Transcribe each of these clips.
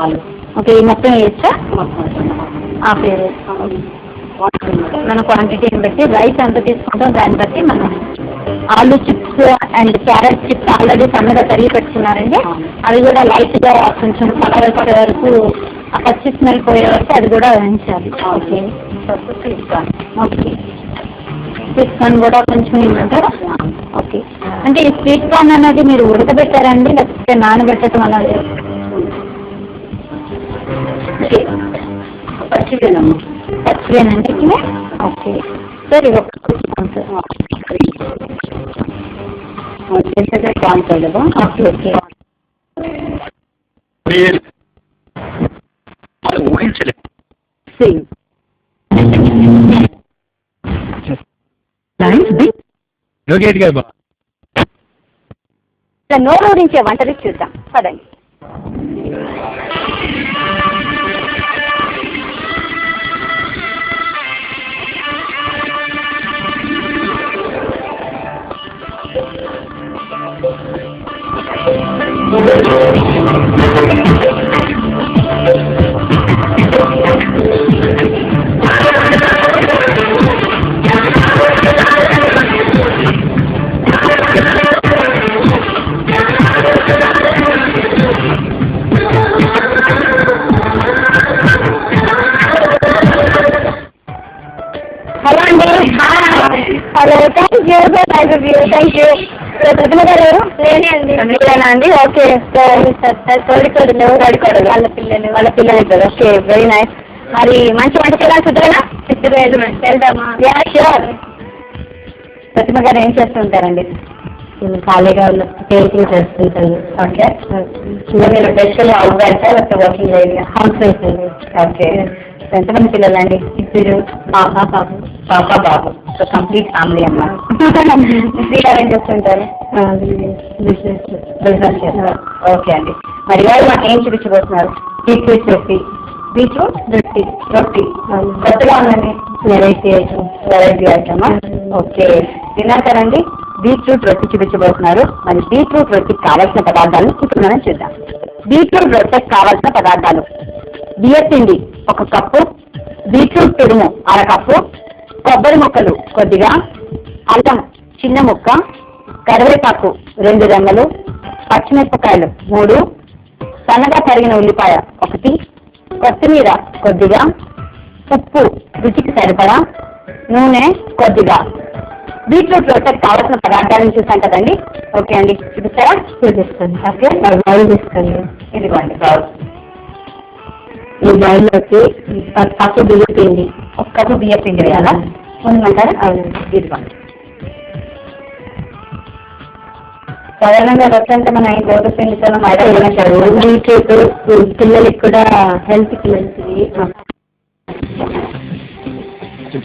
ఆలు. ఓకే, ఈ మొత్తం వేస్తా హాఫ్ మన క్వాంటిటీని బట్టి రైస్ ఎంత తీసుకుంటాం దాన్ని బట్టి మనం ఆలు chips and carrot chips already సన్నగా తరిగి పెట్టుకున్నారండి. అవి కూడా లైట్గా కొంచెం కలర్ వచ్చే వరకు ఆ పచ్చి స్మెల్ పోయే వరకు అది కూడా వేయించాలి. ఓకే ఓకే, స్వీట్ కార్న్ కూడా కొంచెం ఇవ్వమంటారా? ఓకే, అంటే ఈ స్వీట్ కార్న్ అనేది మీరు ఉడకబెట్టారండి లేకపోతే నానబెట్టడం అలా? పచ్చివేనమ్మా. పచ్చివేనండి. ఓకే సార్, ఇది ఒక కార్న్ కదా. ఓకే ఓకే, నోరూరించే వంటలు చూద్దాం పదండి. హలో అండి. Hello, thank you. ప్రతిమ గారు లేనే అండి. ఓకే, తోడికోడలు వాళ్ళ పిల్లలు ఇద్దరు. Okay, very nice. మరి మంచి వంట చేయాలి సిద్ధమేనా? వెళ్దామా? Yeah sure. ప్రతిమ గారు ఏం చేస్తుంటారండి? ఖాళీగా పెయింటింగ్ చేస్తుంటాను. ఓకే, మీరు బెస్ట్గా హౌస్ వైఫ్ లేకపోతే వర్కింగ్ లేడీ? హౌస్ వైఫ్ అండి. ఓకే, ఎంతమంది పిల్లలండి? ఇద్దరు, పాప బాబు. సో కంప్లీట్ ఫ్యామిలీ అన్నమాట. ఏం చేస్తుంటారు? బిజినెస్ చేస్తారు. ఓకే అండి. మరి వాళ్ళు మాకు ఏం చూపించబోతున్నారు? బీట్రూట్ రొట్టి కొత్తగా ఉందండి. వెరైటీ ఐటమా? ఓకే, తిన్నారండి. బీట్రూట్ రొట్టి చూపించబోతున్నారు. మరి బీట్రూట్ రొట్టికి కావాల్సిన పదార్థాలను ఇప్పుడు మనం చూద్దాం. బీట్రూట్ రొట్టెకి కావాల్సిన పదార్థాలు: బియ్యం పిండి 1 కప్పు, బీట్రూట్ తురుము 1/2 కప్పు, కొబ్బరి ముక్కలు కొద్దిగా, అల్లం చిన్న ముక్క, కరివేపాకు 2 రెమ్మలు, పచ్చిమిరపకాయలు 3, సన్నగా తరిగిన ఉల్లిపాయ 1, కొత్తిమీర కొద్దిగా, ఉప్పు రుచికి సరిపడా, నూనె కొద్దిగా. బీట్రూట్ రొట్టెకి కావాల్సిన పదార్థాలను చూసాం కదండి. ఓకే అండి, చూపిస్తారా? చూపిస్తాను. ఓకే, బౌల్ తీసుకోండి. ఇదిగోండి బౌల్. ఈ బౌల్లోకి 1 కప్పు బియ్యం పిండి. 1 కప్పు బియ్యం పిండి వేయాలా? ఉందంటారా? అవునండి. ఇదిగోండి. సాధారణంగా రొట్టె అంటే మన ఈ గోధుమ పిండితో మైదా బీట్రూట్ పిల్లలకి కూడా హెల్త్కి మంచిది.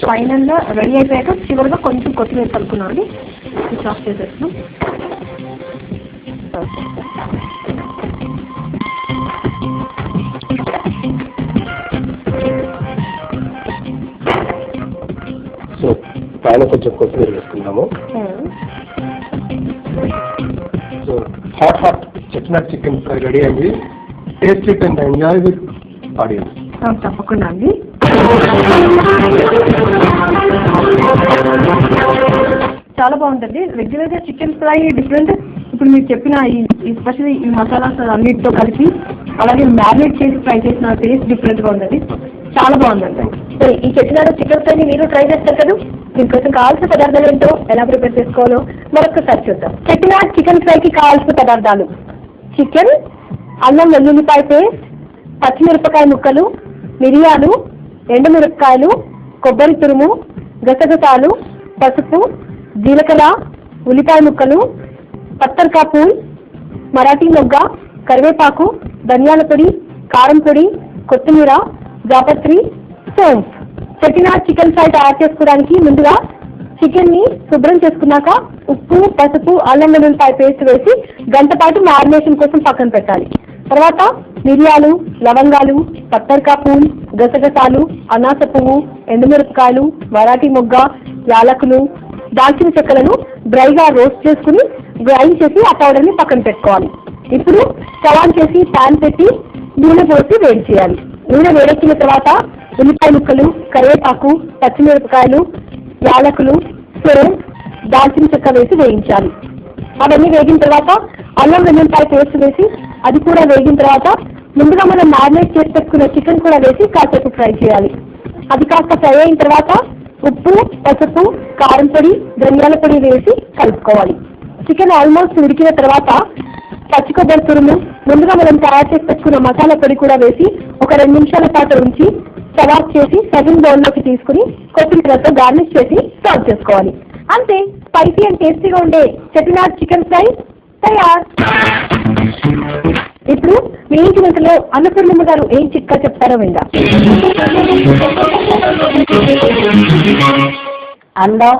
ఫైనల్గా రెడీ అయిపోయాక చివరిగా కొంచెం కొత్తిమీర కలుపుకున్నాం అండి. ఆఫ్ చేసేస్తున్నాం. సో పైన కొంచెం కొత్తిమీర వేసుకున్నాము. So hot Chettinad chicken fry ready అయింది. Taste it and enjoy with audience. తప్పకుండా అండి. చాలా బాగుంటుంది. రెగ్యులర్గా చికెన్ ఫ్రై డిఫరెంట్. ఇప్పుడు మీరు చెప్పిన ఈ స్పెషల్ ఈ మసాలాస్ అన్నిటితో కలిపి అలాగే మ్యారినేట్ చేసి ఫ్రై చేసిన టేస్ట్ డిఫరెంట్గా ఉంటుంది. చాలా బాగుందండి. సరే, ఈ చెట్టినాడు చికెన్ ఫ్రై మీరు ట్రై చేస్తారు కదా, దీనికోసం కావాల్సిన పదార్థాలు ఏంటో ఎలా ప్రిపేర్ చేసుకోవాలో మరొకసారి చూద్దాం. చెట్టినాడు చికెన్ ఫ్రైకి కావాల్సిన పదార్థాలు: చికెన్, అల్లం వెల్లుల్లిపాయ పేస్ట్, పచ్చిమిరపకాయ ముక్కలు, మిరియాలు, ఎండుమిరపకాయలు, కొబ్బరి తురుము, గసగసాలు, పసుపు, జీలకర్ర, ఉల్లిపాయ ముక్కలు, పత్తర్కా పూల్, మరాఠీ మొగ్గ, కరివేపాకు, ధనియాల పొడి, కారం పొడి, కొత్తిమీర, జాపత్రి, సోంఫ్. చెట్టినాడ్ చికెన్ ఫ్రై తయారు చేసుకోవడానికి ముందుగా చికెన్ ని శుభ్రం చేసుకున్నాక ఉప్పు, పసుపు, అల్లం వెల్లుల్లిపాయ పేస్ట్ వేసి గంట పాటు మ్యారినేషన్ కోసం పక్కన పెట్టాలి. తర్వాత మిరియాలు, లవంగాలు, పత్తర్కా పూల్, గసగసాలు, అనాస పువ్వు, ఎండుమిరపకాయలు, మరాఠీ మొగ్గ, యాలకులు, దాల్చిన చెక్కలను డ్రైగా రోస్ట్ చేసుకుని గ్రైండ్ చేసి ఆ పౌడర్ని పక్కన పెట్టుకోవాలి. ఇప్పుడు స్టవ్ ఆన్ చేసి ప్యాన్ పెట్టి నూనె పోసి వేడి చేయాలి. నూనె వేడెక్కిన తర్వాత ఉల్లిపాయ ముక్కలు, కరివేపాకు, పచ్చిమిరపకాయలు, యాలకులు, సోం, దాల్చిన చెక్క వేసి వేయించాలి. అవన్నీ వేగిన తర్వాత అల్లం వెల్లుల్లిపాయ పేస్ట్ వేసి అది కూడా వేగిన తర్వాత ముందుగా మనం మ్యారినేట్ చేసి పెట్టుకున్న చికెన్ కూడా వేసి కాసేపు ఫ్రై చేయాలి. అది కాస్త ఫ్రై అయిన తర్వాత ఉప్పు, పసుపు, కారం పొడి, ధనియాల పొడి వేసి కలుపుకోవాలి. చికెన్ ఆల్మోస్ట్ ఉడికిన తర్వాత పచ్చి కొబ్బరి తురుము, ముందుగా మనం తయారు చేసి పెట్టుకున్న మసాలా పొడి కూడా వేసి ఒక 2 నిమిషాల పాటు ఉంచి సర్వ్ చేసి సర్వింగ్ బౌల్లోకి తీసుకుని కొత్తిమీరతో గార్నిష్ చేసి సర్వ్ చేసుకోవాలి. అంతే, స్పైసీ అండ్ టేస్టీగా ఉండే చెట్టినాడ్ చికెన్ ఫ్రై తయారు. ఇప్పుడు మీ ఇంటి వంటలో అన్నపూర్ణమ్మ గారు ఏం చిట్కా చెప్తారో విందా. అన్నం